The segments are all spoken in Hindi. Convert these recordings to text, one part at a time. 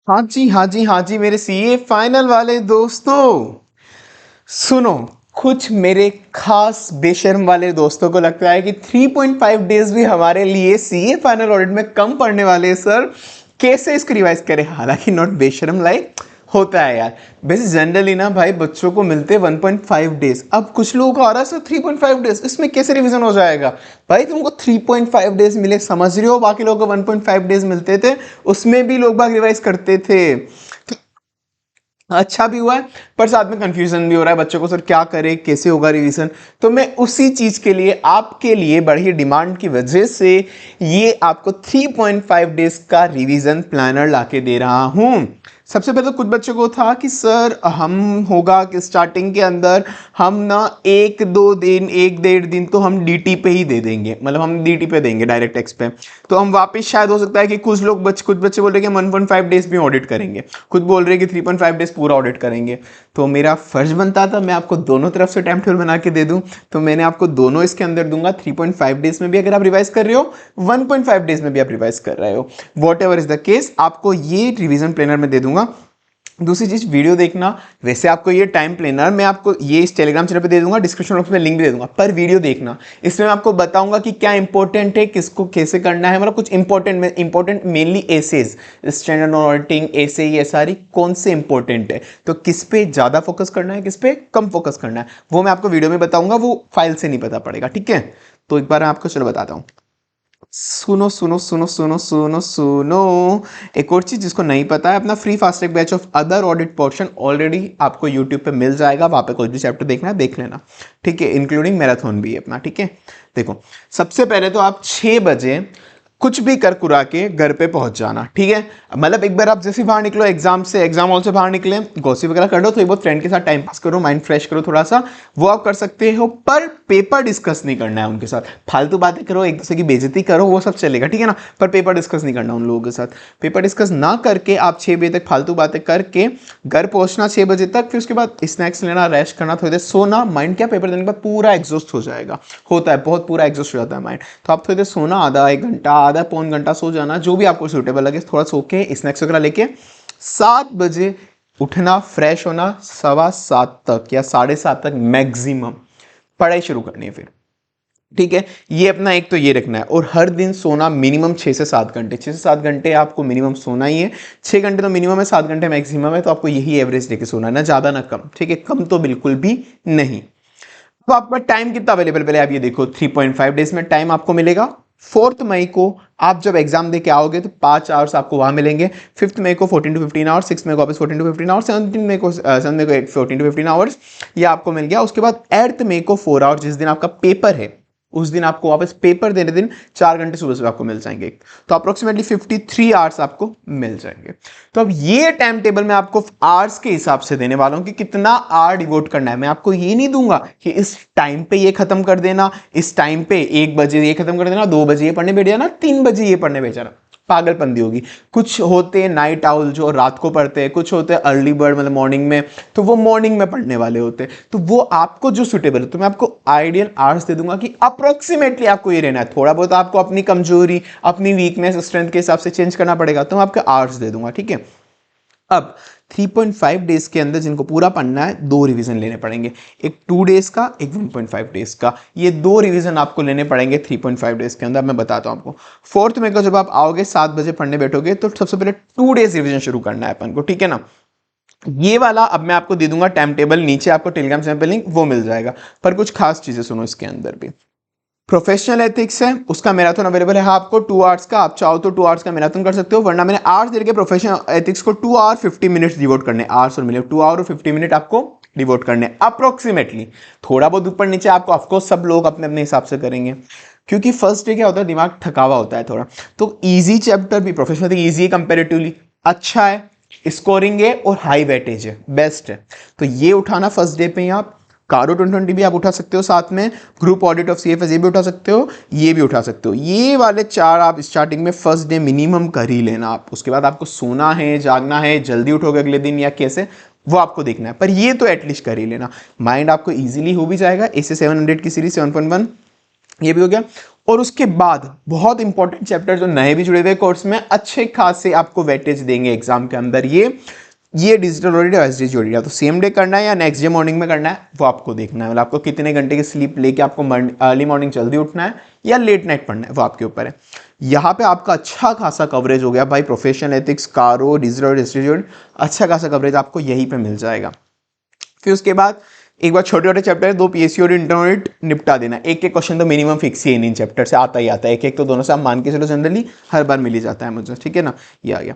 हाँ जी, हाँ जी, हाँ जी, मेरे सीए फाइनल वाले दोस्तों, सुनो। कुछ मेरे खास बेशर्म वाले दोस्तों को लगता है कि 3.5 डेज भी हमारे लिए सीए फाइनल ऑडिट में कम पड़ने वाले हैं सर। कैसे इसको रिवाइज करें? हालांकि नॉट बेशर्म लाइक, होता है यार। वैसे जनरली ना भाई बच्चों को मिलते हैं 1.5 डेज। अब कुछ लोगों को आ रहा है सर 3.5 डेज, इसमें कैसे रिवीजन हो जाएगा? भाई तुमको 3.5 डेज मिले, समझ रहे हो? बाकी लोगों को 1.5 डेज मिलते थे, उसमें भी लोग बाग रिवाइज करते थे। अच्छा भी हुआ है, पर साथ में कंफ्यूजन भी हो रहा है बच्चों को, सर क्या करें, कैसे होगा रिवीजन। तो मैं उसी चीज के लिए आपके लिए बढ़ी डिमांड की वजह से ये आपको 3.5 डेज का रिवीजन प्लानर लाके दे रहा हूं। सबसे पहले तो कुछ बच्चों को था कि सर हम होगा कि स्टार्टिंग के अंदर हम ना एक दो दिन, एक डेढ़ दिन तो हम डीटी पे ही दे देंगे, मतलब हम डीटी पे देंगे, डायरेक्ट एक्स पे। तो हम वापस शायद हो सकता है कि कुछ लोग कुछ बच्चे बोल रहे हैं कि 1.5 डेज भी ऑडिट करेंगे, कुछ बोल रहे हैं कि 3.5 डेज पूरा ऑडिट करेंगे। तो मेरा फर्ज बनता था मैं आपको दोनों तरफ से टाइम टेबल बना के दे दूं। तो मैंने आपको दोनों इसके अंदर दूंगा, 3.5 डेज में भी अगर आप रिवाइज कर रहे हो, 1.5 डेज में भी आप रिवाइज कर रहे हो, what ever is the case, आपको ये रिवीजन प्लानर में दे दूंगा। दूसरी चीज, वीडियो देखना। वैसे आपको ये टाइम प्लानर मैं आपको ये इस टेलीग्राम चैनल पे दे दूंगा, डिस्क्रिप्शन बॉक्स में लिंक भी दे दूंगा, पर वीडियो देखना। इसमें मैं आपको बताऊंगा कि क्या इंपॉर्टेंट है, किसको कैसे करना है, मतलब कुछ important mainly SAs, standard auditing, SA, ये सारी कौन से इंपॉर्टेंट है, तो किस पे ज्यादा फोकस करना है, किस पे कम फोकस करना है, वो मैं आपको वीडियो में बताऊंगा, वो फाइल से नहीं पता पड़ेगा, ठीक है? तो एक बार मैं आपको चलो बताता हूँ। सुनो सुनो सुनो सुनो सुनो सुनो, एक और चीज जिसको नहीं पता है, अपना free fast track batch of other audit portion already आपको यूट्यूब पे मिल जाएगा, वहां पे कोई भी चैप्टर देखना है देख लेना, ठीक है? इंक्लूडिंग मैराथन भी है अपना, ठीक है? देखो, सबसे पहले तो आप 6 बजे कुछ भी कर कुरा के घर पे पहुंच जाना, ठीक है? मतलब एक बार आप जैसे बाहर निकलो एग्जाम से, एग्जाम हॉल से बाहर निकले, गॉसिप वगैरह कर लो, थोड़ी बहुत फ्रेंड के साथ टाइम पास करो, माइंड फ्रेश करो थोड़ा सा, वो आप कर सकते हो, पर पेपर डिस्कस नहीं करना है उनके साथ। फालतू बातें करो, एक दूसरे की बेइज्जती करो, वो सब चलेगा, ठीक है ना? पर पेपर डिस्कस नहीं करना उन लोगों के साथ। पेपर डिस्कस ना करके आप 6 बजे तक फालतू बातें करके घर पहुंचना 6 बजे तक, फिर उसके बाद स्नैक्स लेना, रेस्ट करना, थोड़ी देर सोना। माइंड क्या पेपर देने के बाद पूरा एग्जॉस्ट हो जाएगा, होता है बहुत, पूरा एग्जॉस्ट हो जाता है माइंड। तो आप थोड़ी देर सोना, आधा एक घंटा, आधा पौन घंटा सो जाना, जो भी आपको सूटेबल लगे, थोड़ा सो के स्नैक्स वगैरह लेके 7 बजे उठना, फ्रेश होना, 7:15 तक या 7:30 तक मैक्सिमम पढ़ाई शुरू करनी है फिर, ठीक है? ये अपना एक तो ये रखना है, और हर दिन सोना मिनिमम 6 से 7 घंटे, 6 से 7 घंटे आपको मिनिमम सोना ही है। 6 घंटे तो मिनिमम है, 7 घंटे मैक्सिमम है, तो आपको यही एवरेज लेके सोना है, ना ज्यादा ना कम, ठीक है? कम तो बिल्कुल भी नहीं। तो आपका टाइम कितना अवेलेबल, पहले आप ये देखो, 3.5 डेज में टाइम आपको मिलेगा। 4 मई को आप जब एग्जाम दे के आओगे तो 5 आवर्स आपको वहां मिलेंगे। 5 मई को 14 to 15 आवर्स, 6 मई को वापस 14 to 15 आवर्स, 17 मई को 14 to 15 आवर्स, ये आपको मिल गया। उसके बाद 8 मई को 4 आवर्स, जिस दिन आपका पेपर है उस दिन आपको वापस पेपर देने दिन 4 घंटे सुबह सुबह आपको मिल जाएंगे, तो अप्रोक्सीमेटली 53 आवर्स आपको मिल जाएंगे। तो अब ये टाइम टेबल मैं आपको आवर्स के हिसाब से देने वाला हूं कि कितना आवर डिवोट करना है। मैं आपको ये नहीं दूंगा कि इस टाइम पे ये खत्म कर देना, इस टाइम पे 1 बजे ये खत्म कर देना, 2 बजे ये पढ़ने बैठ जाना, 3 बजे ये पढ़ने बैठ जाना, पागलपंदी होगी। कुछ होते हैं नाइट आउल जो रात को पढ़ते हैं, कुछ होते हैं अर्ली बर्ड मतलब मॉर्निंग में, तो वो मॉर्निंग में पढ़ने वाले होते हैं। तो वो आपको जो सुटेबल है, तो मैं आपको आइडियल आवर्स दे दूंगा कि अप्रोक्सीमेटली आपको ये रहना है। थोड़ा बहुत आपको अपनी कमजोरी, अपनी वीकनेस, स्ट्रेंथ के हिसाब से चेंज करना पड़ेगा, तो मैं आपको आवर्स दे दूंगा, ठीक है? अब 3.5 डेज के अंदर जिनको पूरा पढ़ना है, 2 रिवीजन लेने पड़ेंगे, एक 2 डेज का, एक 1.5 डेज का। ये 2 रिवीजन आपको लेने पड़ेंगे 3.5 डेज के अंदर। मैं बताता हूं आपको, 4 मई को जब आप आओगे 7 बजे पढ़ने बैठोगे, तो सबसे पहले 2 डेज रिवीजन शुरू करना है अपन को, ठीक है ना? ये वाला अब मैं आपको दे दूंगा टाइम टेबल, नीचे आपको टेलीग्राम चैनल पे लिंक वो मिल जाएगा। पर कुछ खास चीजें सुनो इसके अंदर भी। प्रोफेशनल एथिक्स है, उसका मैराथन अवेलेबल है आपको 2 आवर्स का। आप चाहो तो 2 आवर्स का मैराथन कर सकते हो, वरना मैंने आवर्स दे के प्रोफेशनल एथिक्स को 2 आवर 50 मिनट्स डिवोट करने, आवर्स और मिनट, 2 आवर और 50 मिनट आपको डिवोट करने अप्रोक्सीमेटली। थोड़ा बहुत ऊपर नीचे आपको ऑफकोर्स सब लोग अपने अपने हिसाब से करेंगे, क्योंकि फर्स्ट डे क्या होता है, दिमाग थकावा होता है थोड़ा। तो इजी चैप्टर भी प्रोफेशनल इजी है कंपेरेटिवली, अच्छा है, स्कोरिंग है और हाई वेटेज है, बेस्ट है। तो ये उठाना फर्स्ट डे पे ही आप। कारो 2020 भी आप उठा सकते हो, साथ में ग्रुप ऑडिट ऑफ सीएफएस ये भी उठा सकते हो, ये भी उठा सकते हो। ये वाले 4 आप स्टार्टिंग में फर्स्ट डे मिनिमम कर ही लेना आप। उसके बाद आपको सोना है, जागना है, जल्दी उठोगे अगले दिन या कैसे, वो आपको देखना है, पर ये तो एटलीस्ट कर ही लेना। माइंड आपको इजीली हो भी जाएगा। ऐसे 700 की सीरीज 7.1 ये भी हो गया। और उसके बाद बहुत इंपॉर्टेंट चैप्टर जो नए भी जुड़े हुए कोर्स में अच्छे खासे आपको वेटेज देंगे एग्जाम के अंदर, ये डिजिटल ऑडिट या एसडीजी ऑडिट, तो सेम डे करना है या नेक्स्ट डे मॉर्निंग में करना है वो आपको देखना है। मतलब आपको कितने घंटे की स्लीप लेके आपको अर्ली मॉर्निंग जल्दी उठना है या लेट नाइट पढ़ना है वो आपके ऊपर है। यहाँ पे आपका अच्छा खासा कवरेज हो गया भाई, प्रोफेशनल एथिक्स, कारो, डिजिटल ऑडिट, एसडीजी ऑडिट, अच्छा खासा कवरेज आपको यहीं पे मिल जाएगा। फिर उसके बाद एक बार छोटे छोटे चैप्टर 2 पीएससी और इंटरनल ऑडिट निपटा देना। एक एक क्वेश्चन तो मिनिमम फिक्स ही है इन चैप्टर से आता ही आता है, एक एक तो दोनों से आप मान के चलो जनरली हर बार मिल ही जाता है मुझे, ठीक है ना। ये आ गया।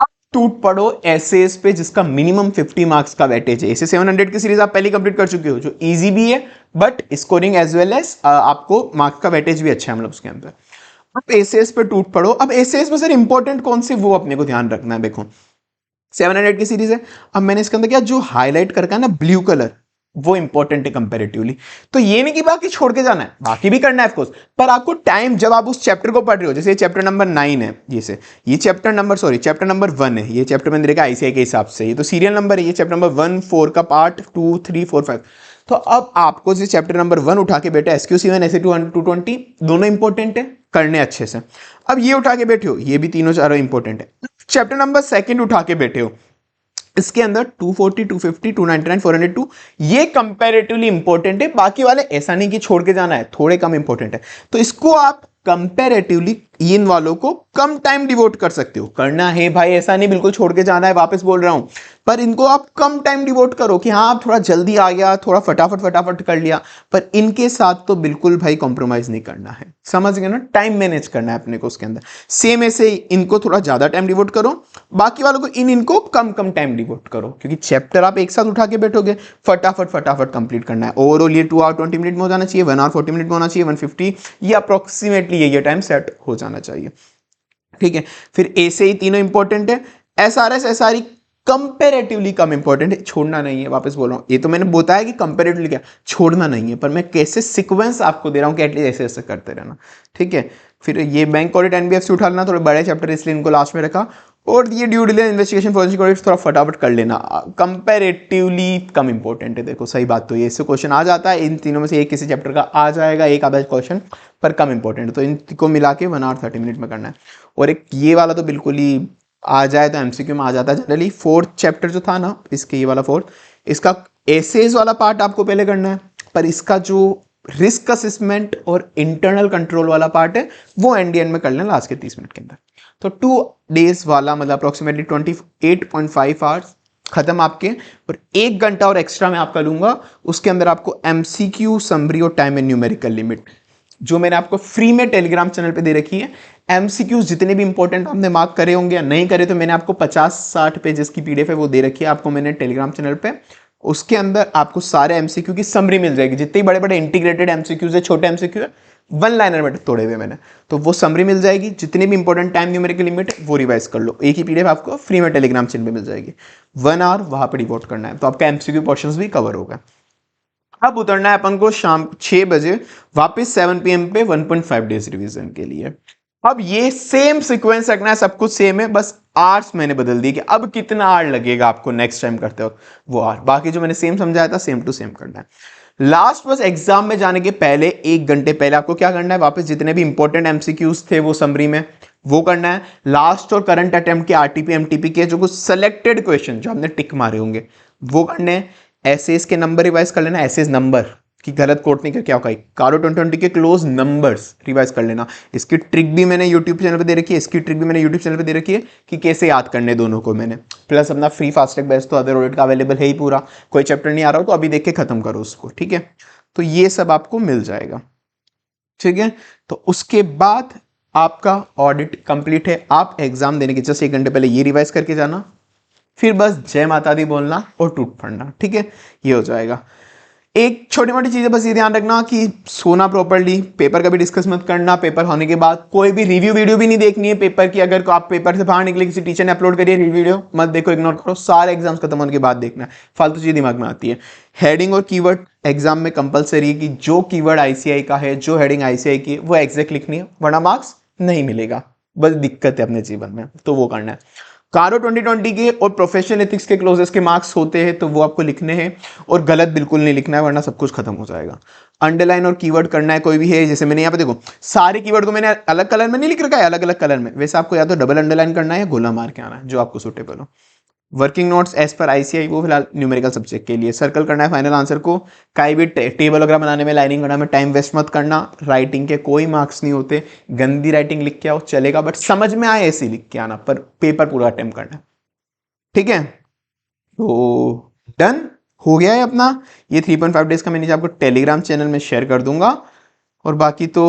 अब टूट पड़ो एसेस पे जिसका मिनिमम 50 मार्क्स का वेटेज है। एसे 700 की सीरीज आप पहले कंप्लीट कर चुके हो जो इजी भी है but scoring as well as आपको मार्क्स का वेटेज भी अच्छा है मतलब उसके अंदर। अब एसेस पे टूट पड़ो। अब एसेस में सर इंपॉर्टेंट कौन से वो अपने को ध्यान रखना है। देखो 700 की सीरीज है, अब मैंने इसके अंदर क्या जो हाईलाइट करके ना ब्लू कलर वो इंपॉर्टेंट है कंपैरेटिवली। तो ये नहीं कि बाकी छोड़ के जाना है, बाकी भी करना है ऑफ कोर्स, पर आपको टाइम जब आप उस चैप्टर को पढ़ रहे हो, जैसे चैप्टर नंबर 9 है ये चैप्टर नंबर 1 है, ये चैप्टर मैंने देखा आईसीआई के हिसाब से, ये तो सीरियल नंबर है, ये चैप्टर नंबर 1 4 का पार्ट 2 3 4 5। तो अब आपको जो चैप्टर नंबर 1 उठा के बैठे SQ1 SE220 दोनों इंपॉर्टेंट है, करने अच्छे से। अब ये उठा के बैठे हो, ये भी तीनों चारों इंपॉर्टेंट है। चैप्टर नंबर 2 उठा के बैठे हो, इसके अंदर 240 250 299 402 ये कंपैरेटिवली इंपॉर्टेंट है, बाकी वाले ऐसा नहीं कि छोड़ के जाना है, थोड़े कम इंपॉर्टेंट है। तो इसको आप कंपैरेटिवली इन वालों को कम टाइम डिवोट कर सकते हो। करना है भाई, ऐसा नहीं बिल्कुल छोड़ के जाना है, वापस बोल रहा हूं, पर इनको आप कम टाइम डिवोट करो कि हाँ आप थोड़ा जल्दी आ गया, थोड़ा फटाफट कर लिया, पर इनके साथ तो बिल्कुल भाई कॉम्प्रोमाइज नहीं करना है। समझ गए ना, टाइम मैनेज करना है अपने को उसके अंदर। सेम ऐसे ही इनको थोड़ा ज्यादा टाइम डिवोट करो, बाकी वालों को इनको कम कम टाइम डिवोट करो, क्योंकि चैप्टर आप एक साथ उठा के बैठोगे फटाफट कंप्लीट करना है। ओवरऑल ये 2 आवर 20 मिनट में हो जाना चाहिए, 1 आवर 40 मिनट में होना चाहिए, 150 ये अप्रोक्सीमेटली ये टाइम सेट हो जाना चाहिए, ठीक है। फिर ए से ही तीनों इंपॉर्टेंट है, एसआरएस एसआरई कंपेरेटिवली कम इंपॉर्टेंट है, छोड़ना नहीं है। वापस बोल रहा हूं, ये तो मैंने बताया कि कंपेरेटिवली क्या छोड़ना नहीं है, पर मैं कैसे सीक्वेंस आपको दे रहा हूं कि एटलीस्ट ऐसे ऐसे करते रहना, ठीक है। फिर ये बैंक ऑडिट एनबीएफसी उठा लेना, थोड़े बड़े चैप्टर इसलिए इनको लास्ट में रखा। और ये due diligence investigation forensic audit थोड़ा फटाफट कर लेना, कंपेरेटिवली कम इंपॉर्टेंट है। देखो सही बात तो ये, इससे क्वेश्चन आ जाता है, इन तीनों में से एक किसी चैप्टर का आ जाएगा, एक आधा क्वेश्चन, पर कम इंपॉर्टेंट है। तो इनको मिला के 1 आवर 30 मिनट में करना है। और एक ये वाला तो बिल्कुल ही आ जाए तो एमसीक्यू में आ जाता है जनरली। 4th चैप्टर जो था ना इसके, ये वाला 4th, इसका एसेज वाला पार्ट आपको पहले करना है, पर इसका जो रिस्क असेसमेंट और इंटरनल कंट्रोल वाला पार्ट है वो एनडीएन में कर लेना लास्ट के 30 मिनट के अंदर। तो 2 डेज वाला मतलब अप्रोक्सीमेटली 28.5 आवर्स खत्म आपके। और 1 घंटा और एक्स्ट्रा मैं आपका लूंगा, उसके अंदर आपको एमसीक्यू, समरी और टाइम एंड न्यूमेरिकल लिमिट जो मैंने आपको फ्री में टेलीग्राम चैनल पे दे रखी है। एमसीक्यूज जितने भी इंपॉर्टेंट आपने मार्क करे होंगे या नहीं करे, तो मैंने आपको 50-60 पेजेस की पीडीएफ है वो दे रखी है आपको मैंने टेलीग्राम चैनल पे। उसके अंदर आपको सारे एमसीक्यू की समरी मिल जाएगी, जितने बड़े बड़े इंटीग्रेटेड एमसीक्यूज है, छोटे एमसीक्यू है, 1 लाइनर में तोड़े हुए मैंने, तो वो समरी मिल जाएगी। जितने भी इंपॉर्टेंट टाइम न्यूमेरिकल लिमिट वो रिवाइज कर लो, एक ही पीडीएफ आपको फ्री में टेलीग्राम चैनल पे मिल जाएगी। 1 आवर वहां पर डिवोट करना है, तो आपका एमसीक्यू पोर्शंस भी कवर होगा। अब उतरना है अपन को शाम 6 बजे वापस 7 PM पे 1.5 डेज रिवीजन के लिए। अब ये सेम सीक्वेंस रखना है, सब कुछ सेम है, बस आर्स मैंने बदल दी कि अब कितना आर लगेगा आपको नेक्स्ट टाइम करते हो वो आर, बाकी जो मैंने सेम समझाया था सेम टू सेम करना है। लास्ट बस एग्जाम में जाने के पहले 1 घंटे पहले आपको क्या करना है, वापस जितने भी इंपॉर्टेंट एमसीक्यूज थे वो समरी में वो करना है। लास्ट और करंट अटेम्प्ट के आरटीपी एमटीपी के जो कुछ सेलेक्टेड क्वेश्चन जो आपने टिक मारे होंगे वो करने हैं। एसेज के नंबर रिवाइज कर लेना, एसेज नंबर की गलत कोट नहीं कर, क्या होगा कारो 2020 के क्लोज नंबर्स रिवाइज कर लेना। इसकी ट्रिक भी मैंने यूट्यूब चैनल पे दे रखी है, इसकी ट्रिक भी मैंने यूट्यूब चैनल पे दे रखी है कि कैसे याद करने दोनों को मैंने। प्लस अपना फ्री फास्टैग बैच तो अदर ऑडिट का अवेलेबल है ही पूरा, कोई चैप्टर नहीं आ रहा हो तो अभी देख के खत्म करो उसको, ठीक है। तो ये सब आपको मिल जाएगा, ठीक है। तो उसके बाद आपका ऑडिट कंप्लीट है। आप एग्जाम देने के जस्ट 1 घंटे पहले ये रिवाइज करके जाना, फिर बस जय माता दी बोलना और टूट पड़ना, ठीक है, ये हो जाएगा। एक छोटी मोटी चीजें बस ये ध्यान रखना कि सोना प्रॉपर्ली, पेपर का भी डिस्कस मत करना। पेपर होने के बाद कोई भी रिव्यू वीडियो भी नहीं देखनी है पेपर की। अगर आप पेपर से बाहर निकले, किसी टीचर ने अपलोड करिए रिव्यू वीडियो, मत देखो, इग्नोर करो, सारे एग्जाम्स खत्म होने के बाद देखना है, फालतू चीज दिमाग में आती है। हेडिंग और कीवर्ड एग्जाम में कंपलसरी है कि जो कीवर्ड आईसीआई का है, जो हेडिंग आईसीआई की है वो एग्जैक्ट लिखनी है, वरना मार्क्स नहीं मिलेगा, बस दिक्कत है अपने जीवन में, तो वो करना है। कारो 2020 के और प्रोफेशनल एथिक्स के क्लोजेस के मार्क्स होते हैं तो वो आपको लिखने हैं और गलत बिल्कुल नहीं लिखना है वरना सब कुछ खत्म हो जाएगा। अंडरलाइन और कीवर्ड करना है कोई भी है, जैसे मैंने यहाँ पे देखो सारे कीवर्ड को मैंने अलग कलर में नहीं लिख रखा है, अलग अलग कलर में, वैसे आपको या तो डबल अंडरलाइन करना है या गोला मार के आना है जो आपको सुटेबल हो। Working notes as per ICI वो फिलहाल न्यूमेरिकल सब्जेक्ट के लिए, सर्कल करना है फाइनल आंसर को, कई भी टेबल वगैरह बनाने में लाइनिंग करना में टाइम वेस्ट मत करना, राइटिंग के कोई मार्क्स नहीं होते, गंदी राइटिंग लिख के आओ चलेगा बट समझ में आए ऐसे लिख के आना, पर पेपर पूरा अटेम्प्ट करना, ठीक है। तो डन हो गया है अपना ये 3.5 डेज का, मैं नीचे आपको टेलीग्राम चैनल में शेयर कर दूंगा। और बाकी तो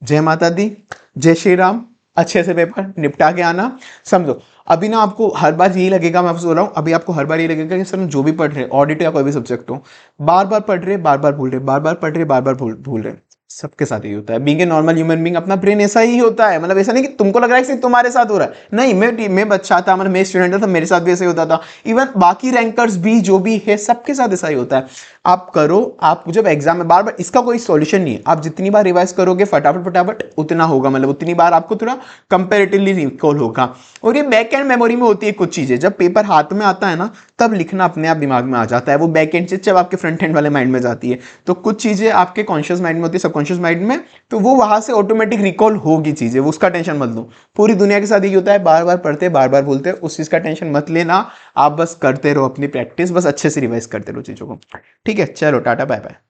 जय माता दी, जय श्री राम, अच्छे से पेपर निपटा के आना। समझो अभी ना आपको हर बार यही लगेगा, मैं आपको बोल रहा हूँ अभी आपको हर बार ये लगेगा कि सर जो भी पढ़ रहे ऑडिट या कोई भी सब्जेक्ट हो, बार बार पढ़ रहे बार बार भूल रहे, बार बार पढ़ रहे बार बार भूल रहे। सबके साथ यही होता है, being a normal human being अपना ब्रेन ऐसा ही होता है, मतलब ऐसा नहीं कि तुमको लग रहा है कि तुम्हारे साथ हो रहा है, नहीं मैं बच्चा था, मतलब मैं स्टूडेंट था, मेरे साथ भी ऐसा ही होता था, इवन बाकी रैंकर्स भी जो भी है सबके साथ ऐसा ही होता है। आप करो, आप जब एग्जाम में बार बार, इसका कोई सॉल्यूशन नहीं है, आप जितनी बार रिवाइज करोगे फटाफट फटाफट उतना होगा, मतलब उतनी बार आपको थोड़ा कंपेरेटिवली रिकॉल होगा। और ये बैक एंड मेमोरी में होती है कुछ चीजें, जब पेपर हाथ में आता है ना तब लिखना अपने आप दिमाग में आ जाता है, वो बैक एंड से जब आपके फ्रंट एंड वाले माइंड में जाती है, तो कुछ चीजें आपके कॉन्शियस माइंड में होती है, सबकॉन्शियस माइंड में, तो वो वहां से ऑटोमेटिक रिकॉल होगी चीजें, वो उसका टेंशन मत लो। पूरी दुनिया के साथ यही होता है, बार बार पढ़ते बार बार भूलते, उस चीज का टेंशन मत लेना, आप बस करते रहो अपनी प्रैक्टिस, बस अच्छे से रिवाइज करते रहो चीजों को, ठीक है। चलो टाटा बाय बाय।